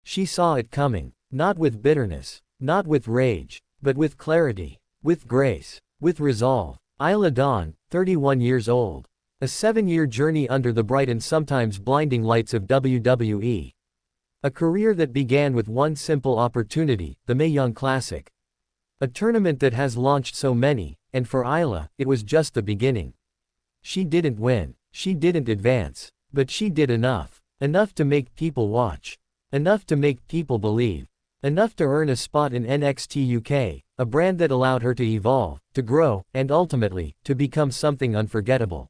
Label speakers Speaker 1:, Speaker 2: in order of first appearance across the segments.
Speaker 1: She saw it coming, not with bitterness, not with rage, but with clarity, with grace, with resolve. Isla Dawn, 31 years old. A 7-year journey under the bright and sometimes blinding lights of WWE. A career that began with one simple opportunity, the Mae Young Classic. A tournament that has launched so many, and for Isla, it was just the beginning. She didn't win, she didn't advance, but she did enough. Enough to make people watch. Enough to make people believe. Enough to earn a spot in NXT UK, a brand that allowed her to evolve, to grow, and ultimately, to become something unforgettable.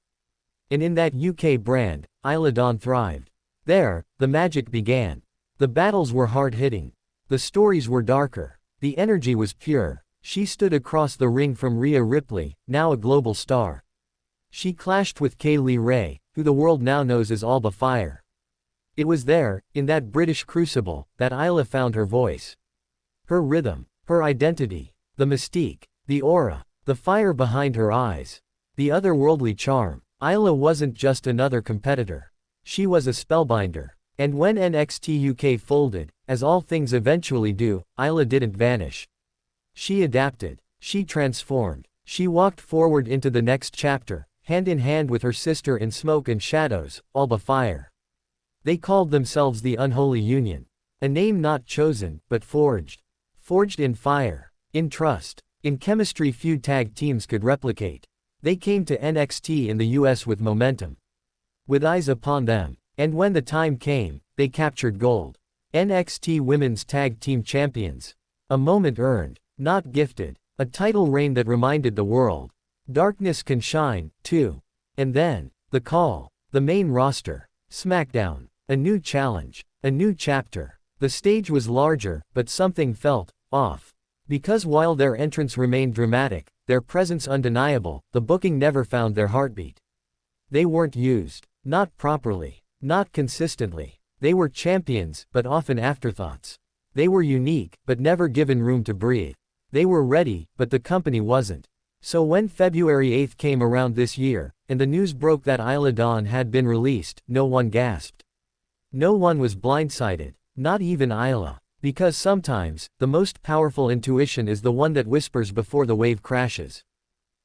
Speaker 1: And in that UK brand, Isla Dawn thrived. There, the magic began. The battles were hard-hitting. The stories were darker. The energy was pure. She stood across the ring from Rhea Ripley, now a global star. She clashed with Kaylee Ray, who the world now knows as Alba Fyre. It was there, in that British crucible, that Isla found her voice. Her rhythm, her identity, the mystique, the aura, the fire behind her eyes, the otherworldly charm. Isla wasn't just another competitor. She was a spellbinder. And when NXT UK folded, as all things eventually do, Isla didn't vanish. She adapted. She transformed. She walked forward into the next chapter, hand in hand with her sister in Smoke and Shadows, Alba Fyre. They called themselves the Unholy Union. A name not chosen, but forged. Forged in fire, in trust, in chemistry few tag teams could replicate. They came to NXT in the US with momentum. With eyes upon them. And when the time came, they captured gold. NXT Women's Tag Team Champions. A moment earned, not gifted. A title reign that reminded the world. Darkness can shine, too. And then, the call. The main roster. SmackDown. A new challenge. A new chapter. The stage was larger, but something felt off. Because while their entrance remained dramatic, their presence undeniable, the booking never found their heartbeat. They weren't used. Not properly. Not consistently. They were champions, but often afterthoughts. They were unique, but never given room to breathe. They were ready, but the company wasn't. So when February 8 came around this year, and the news broke that Isla Dawn had been released, no one gasped. No one was blindsided. Not even Isla. Because sometimes, the most powerful intuition is the one that whispers before the wave crashes.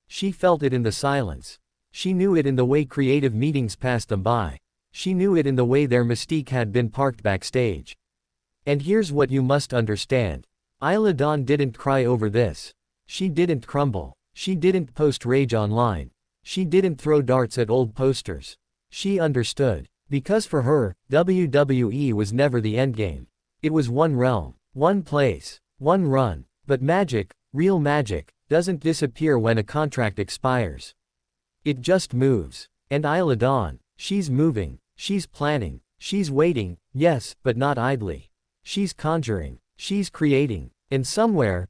Speaker 1: She felt it in the silence. She knew it in the way creative meetings passed them by. She knew it in the way their mystique had been parked backstage. And here's what you must understand. Isla Dawn didn't cry over this. She didn't crumble. She didn't post rage online. She didn't throw darts at old posters. She understood. Because for her, WWE was never the endgame. It was one realm, one place, one run. But magic, real magic, doesn't disappear when a contract expires. It just moves. And Isla Dawn, she's moving, she's planning, she's waiting, yes, but not idly. She's conjuring, she's creating. And somewhere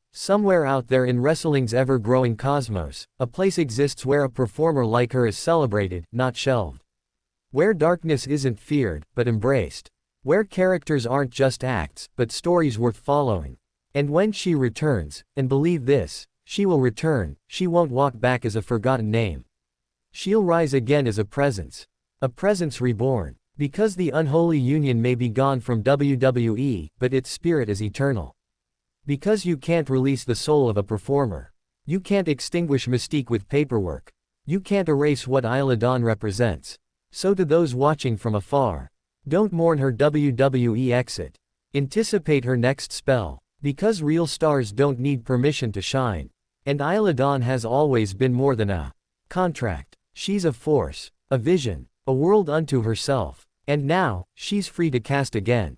Speaker 1: out there in wrestling's ever-growing cosmos, a place exists where a performer like her is celebrated, not shelved. Where darkness isn't feared, but embraced. Where characters aren't just acts, but stories worth following. And when she returns, and believe this, she will return, she won't walk back as a forgotten name. She'll rise again as a presence reborn. Because the Unholy Union may be gone from WWE, but its spirit is eternal. Because you can't release the soul of a performer. You can't extinguish Mystique with paperwork. You can't erase what Isla Dawn represents. So to those watching from afar, don't mourn her WWE exit. Anticipate her next spell. Because real stars don't need permission to shine. And Isla Dawn has always been more than a contract. She's a force, a vision, a world unto herself. And now, she's free to cast again.